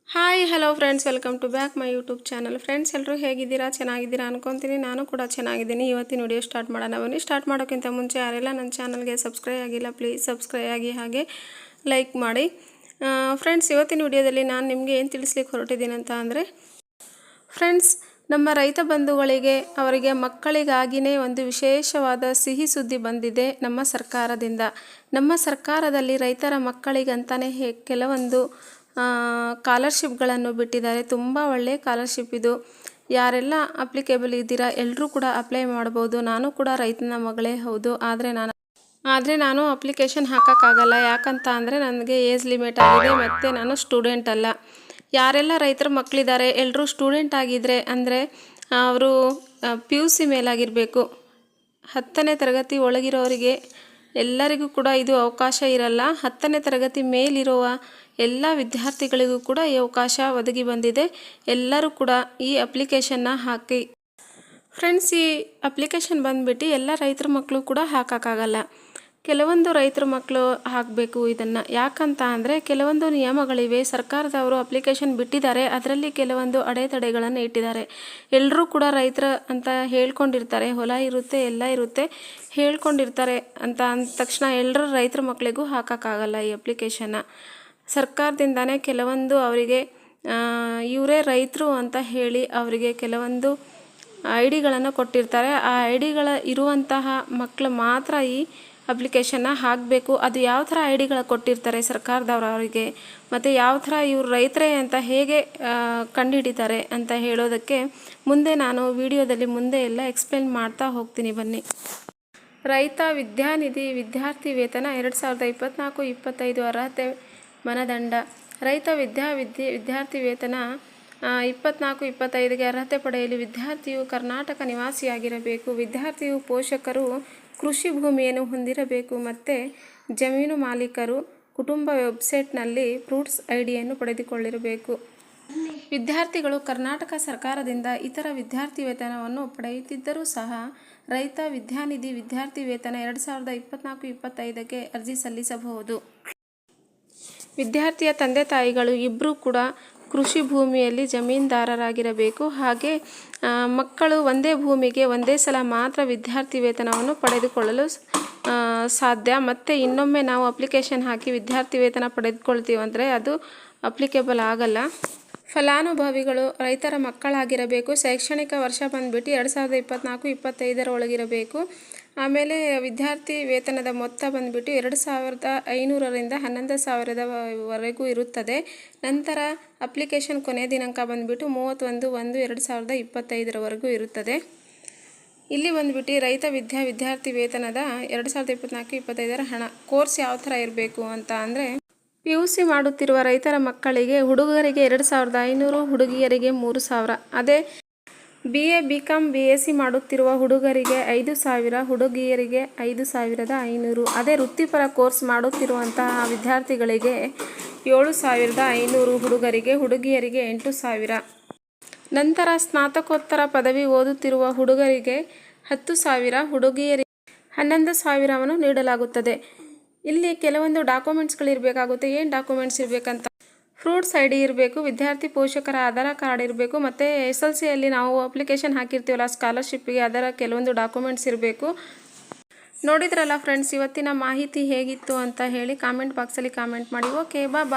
Hi hello friends, welcome to back my YouTube channel. Friends, ಎಲ್ಲರೂ ಹೇಗಿದ್ದೀರಾ? ಚೆನ್ನಾಗಿದ್ದೀರಾ ಅನ್ಕೊತೀನಿ. ನಾನು ಕೂಡ ಚೆನ್ನಾಗಿದ್ದೀನಿ. ಇವತ್ತಿನ ವಿಡಿಯೋ ಸ್ಟಾರ್ಟ್ ಮಾಡೋಣ ಬನ್ನಿ. ಸ್ಟಾರ್ಟ್ ಮಾಡೋಕ್ಕಿಂತ ಮುಂಚೆ ಯಾರೆಲ್ಲ ನನ್ನ ಚಾನಲ್ಗೆ ಸಬ್ಸ್ಕ್ರೈಬ್ ಆಗಿಲ್ಲ, ಪ್ಲೀಸ್ ಸಬ್ಸ್ಕ್ರೈಬ್ ಆಗಿ ಹಾಗೆ ಲೈಕ್ ಮಾಡಿ. ಫ್ರೆಂಡ್ಸ್, ಇವತ್ತಿನ ವಿಡಿಯೋದಲ್ಲಿ ನಾನು ನಿಮಗೆ ಏನು ತಿಳಿಸ್ಲಿಕ್ಕೆ ಹೊರಟಿದ್ದೀನಿ ಅಂತ ಅಂದರೆ, ಫ್ರೆಂಡ್ಸ್, ನಮ್ಮ ರೈತ ಬಂಧುಗಳಿಗೆ ಅವರಿಗೆ ಮಕ್ಕಳಿಗಾಗಿಯೇ ಒಂದು ವಿಶೇಷವಾದ ಸಿಹಿ ಸುದ್ದಿ ಬಂದಿದೆ ನಮ್ಮ ಸರ್ಕಾರದಿಂದ. ನಮ್ಮ ಸರ್ಕಾರದಲ್ಲಿ ರೈತರ ಮಕ್ಕಳಿಗಂತಲೇ ಕೆಲವೊಂದು ಸ್ಕಾಲರ್ಶಿಪ್ಗಳನ್ನು ಬಿಟ್ಟಿದ್ದಾರೆ. ತುಂಬ ಒಳ್ಳೆಯ ಸ್ಕಾಲರ್ಶಿಪ್ ಇದು. ಯಾರೆಲ್ಲ ಅಪ್ಲಿಕೇಬಲ್ ಇದ್ದೀರಾ ಎಲ್ಲರೂ ಕೂಡ ಅಪ್ಲೈ ಮಾಡ್ಬೋದು. ನಾನು ಕೂಡ ರೈತನ ಮಗಳೇ ಹೌದು. ಆದರೆ ನಾನು ಅಪ್ಲಿಕೇಶನ್ ಹಾಕೋಕ್ಕಾಗಲ್ಲ. ಯಾಕಂತ ಅಂದರೆ ನನಗೆ ಏಜ್ ಲಿಮಿಟ್ ಆಗಿದೆ ಮತ್ತು ನಾನು ಸ್ಟೂಡೆಂಟ್ ಅಲ್ಲ. ಯಾರೆಲ್ಲ ರೈತರ ಮಕ್ಕಳಿದ್ದಾರೆ ಎಲ್ಲರೂ ಸ್ಟೂಡೆಂಟ್ ಆಗಿದ್ದರೆ ಅಂದರೆ ಅವರು PUC ಮೇಲಾಗಿರಬೇಕು. 10ನೇ ತರಗತಿ ಒಳಗಿರೋರಿಗೆ ಎಲ್ಲರಿಗೂ ಕೂಡ ಇದು ಅವಕಾಶ ಇರಲ್ಲ. 10ನೇ ತರಗತಿ ಮೇಲಿರುವ ಎಲ್ಲ ವಿದ್ಯಾರ್ಥಿಗಳಿಗೂ ಕೂಡ ಈ ಅವಕಾಶ ಒದಗಿ ಬಂದಿದೆ. ಎಲ್ಲರೂ ಕೂಡ ಈ ಅಪ್ಲಿಕೇಶನ್ನ ಹಾಕಿ. ಫ್ರೆಂಡ್ಸ್, ಈ ಅಪ್ಲಿಕೇಶನ್ ಬಂದುಬಿಟ್ಟು ಎಲ್ಲ ರೈತರ ಮಕ್ಕಳು ಕೂಡ ಹಾಕೋಕ್ಕಾಗಲ್ಲ. ಕೆಲವೊಂದು ರೈತರ ಮಕ್ಕಳು ಹಾಕಬೇಕು ಇದನ್ನು. ಯಾಕಂತ ಅಂದರೆ ಕೆಲವೊಂದು ನಿಯಮಗಳಿವೆ. ಸರ್ಕಾರದವರು ಅಪ್ಲಿಕೇಶನ್ ಬಿಟ್ಟಿದ್ದಾರೆ, ಅದರಲ್ಲಿ ಕೆಲವೊಂದು ಅಡೆತಡೆಗಳನ್ನು ಇಟ್ಟಿದ್ದಾರೆ. ಎಲ್ಲರೂ ಕೂಡ ರೈತರ ಅಂತ ಹೇಳ್ಕೊಂಡಿರ್ತಾರೆ, ಹೊಲ ಇರುತ್ತೆ, ಎಲ್ಲ ಇರುತ್ತೆ, ಹೇಳ್ಕೊಂಡಿರ್ತಾರೆ ಅಂತ ಅಂದ ತಕ್ಷಣ ಎಲ್ಲರೂ ರೈತರ ಮಕ್ಕಳಿಗೂ ಹಾಕೋಕ್ಕಾಗಲ್ಲ ಈ ಅಪ್ಲಿಕೇಶನ್ನ. ಸರ್ಕಾರದಿಂದನೇ ಕೆಲವೊಂದು ಅವರಿಗೆ ಇವರೇ ರೈತರು ಅಂತ ಹೇಳಿ ಅವರಿಗೆ ಕೆಲವೊಂದು ID ಗಳನ್ನು ಕೊಟ್ಟಿರ್ತಾರೆ. ಆ ID ಇರುವಂತಹ ಮಕ್ಕಳು ಮಾತ್ರ ಈ ಅಪ್ಲಿಕೇಶನ್ನ ಹಾಕಬೇಕು. ಅದು ಯಾವ ಥರ ID ಕೊಟ್ಟಿರ್ತಾರೆ ಸರ್ಕಾರದವರು ಅವರಿಗೆ, ಮತ್ತು ಯಾವ ಥರ ಇವರು ರೈತರೇ ಅಂತ ಹೇಗೆ ಕಂಡುಹಿಡಿತಾರೆ ಅಂತ ಹೇಳೋದಕ್ಕೆ ಮುಂದೆ ನಾನು ವಿಡಿಯೋದಲ್ಲಿ ಮುಂದೆ ಎಲ್ಲ ಎಕ್ಸ್ಪ್ಲೇನ್ ಮಾಡ್ತಾ ಹೋಗ್ತೀನಿ ಬನ್ನಿ. ರೈತ ವಿದ್ಯಾನಿಧಿ ವಿದ್ಯಾರ್ಥಿ ವೇತನ 2024-25 ಅರ್ಹತೆ ಮಾನದಂಡ. ರೈತ ವಿದ್ಯಾರ್ಥಿ ವೇತನ 24-25ಗೆ ಅರ್ಹತೆ ಪಡೆಯಲು ವಿದ್ಯಾರ್ಥಿಯು ಕರ್ನಾಟಕ ನಿವಾಸಿಯಾಗಿರಬೇಕು. ವಿದ್ಯಾರ್ಥಿಯು ಪೋಷಕರು ಕೃಷಿ ಭೂಮಿಯನ್ನು ಹೊಂದಿರಬೇಕು ಮತ್ತು ಜಮೀನು ಮಾಲೀಕರು ಕುಟುಂಬ ವೆಬ್ಸೈಟ್ನಲ್ಲಿ ಫ್ರೂಟ್ಸ್ ID ಪಡೆದುಕೊಳ್ಳಿರಬೇಕು. ವಿದ್ಯಾರ್ಥಿಗಳು ಕರ್ನಾಟಕ ಸರ್ಕಾರದಿಂದ ಇತರ ವಿದ್ಯಾರ್ಥಿ ವೇತನವನ್ನು ಪಡೆಯುತ್ತಿದ್ದರೂ ಸಹ ರೈತ ವಿದ್ಯಾನಿಧಿ ವಿದ್ಯಾರ್ಥಿ ವೇತನ 2024-25ಗೆ ಅರ್ಜಿ ಸಲ್ಲಿಸಬಹುದು. ವಿದ್ಯಾರ್ಥಿಯ ತಂದೆ ತಾಯಿಗಳು ಇಬ್ಬರೂ ಕೂಡ ಕೃಷಿ ಭೂಮಿಯಲ್ಲಿ ಜಮೀನ್ದಾರರಾಗಿರಬೇಕು. ಹಾಗೆ ಮಕ್ಕಳು ಒಂದೇ ಭೂಮಿಗೆ ಒಂದೇ ಸಲ ಮಾತ್ರ ವಿದ್ಯಾರ್ಥಿ ವೇತನವನ್ನು ಪಡೆದುಕೊಳ್ಳಲು ಸಾಧ್ಯ. ಮತ್ತು ಇನ್ನೊಮ್ಮೆ ನಾವು ಅಪ್ಲಿಕೇಶನ್ ಹಾಕಿ ವಿದ್ಯಾರ್ಥಿ ವೇತನ ಪಡೆದುಕೊಳ್ತೀವಿ ಅಂದರೆ ಅದು ಅಪ್ಲಿಕೇಬಲ್ ಆಗಲ್ಲ. ಫಲಾನುಭವಿಗಳು ರೈತರ ಮಕ್ಕಳಾಗಿರಬೇಕು. ಶೈಕ್ಷಣಿಕ ವರ್ಷ ಬಂದುಬಿಟ್ಟು 2024-25 ಒಳಗಿರಬೇಕು. ಆಮೇಲೆ ವಿದ್ಯಾರ್ಥಿ ವೇತನದ ಮೊತ್ತ ಬಂದುಬಿಟ್ಟು 2,500ರಿಂದ 11,000ವರೆಗೂ ಇರುತ್ತದೆ. ನಂತರ ಅಪ್ಲಿಕೇಶನ್ ಕೊನೆಯ ದಿನಾಂಕ ಬಂದುಬಿಟ್ಟು 31/1/2025 ಇರುತ್ತದೆ. ಇಲ್ಲಿ ಬಂದುಬಿಟ್ಟು ರೈತ ವಿದ್ಯಾರ್ಥಿ ವೇತನದ 2024-25 ಹಣ ಕೋರ್ಸ್ ಯಾವ ಥರ ಇರಬೇಕು ಅಂತ ಅಂದರೆ, PUC ಮಾಡುತ್ತಿರುವ ರೈತರ ಮಕ್ಕಳಿಗೆ ಹುಡುಗರಿಗೆ 2,500, ಹುಡುಗಿಯರಿಗೆ 3,000. ಅದೇ BA BCom BSc ಮಾಡುತ್ತಿರುವ ಹುಡುಗರಿಗೆ 5,000, ಹುಡುಗಿಯರಿಗೆ 5,500. ಅದೇ ವೃತ್ತಿಪರ ಕೋರ್ಸ್ ಮಾಡುತ್ತಿರುವಂತಹ ವಿದ್ಯಾರ್ಥಿಗಳಿಗೆ 7,500, ಹುಡುಗಿಯರಿಗೆ 8,000. ನಂತರ ಸ್ನಾತಕೋತ್ತರ ಪದವಿ ಓದುತ್ತಿರುವ ಹುಡುಗರಿಗೆ 10,000, ಹುಡುಗಿಯರಿಗೆ 11,000ವನ್ನು ನೀಡಲಾಗುತ್ತದೆ. ಇಲ್ಲಿ ಕೆಲವೊಂದು ಡಾಕ್ಯುಮೆಂಟ್ಸ್ಗಳಿರಬೇಕಾಗುತ್ತೆ. ಏನು ಡಾಕ್ಯುಮೆಂಟ್ಸ್ ಇರಬೇಕಂತ, ಫ್ರೂಟ್ಸ್ ID ಇರಬೇಕು, ವಿದ್ಯಾರ್ಥಿ ಪೋಷಕರ ಆಧಾರ್ ಕಾರ್ಡ್ ಇರಬೇಕು, ಮತ್ತು SLCಯಲ್ಲಿ ನಾವು ಅಪ್ಲಿಕೇಶನ್ ಹಾಕಿರ್ತೀವಲ್ಲ ಸ್ಕಾಲರ್ಶಿಪ್ಪಿಗೆ ಅದರ ಕೆಲವೊಂದು ಡಾಕ್ಯುಮೆಂಟ್ಸ್ ಇರಬೇಕು. ನೋಡಿದ್ರಲ್ಲ ಫ್ರೆಂಡ್ಸ್, ಇವತ್ತಿನ ಮಾಹಿತಿ ಹೇಗಿತ್ತು ಅಂತ ಹೇಳಿ ಕಾಮೆಂಟ್ ಬಾಕ್ಸಲ್ಲಿ ಕಾಮೆಂಟ್ ಮಾಡಿ. ಓಕೆ, ಬಾಯ್.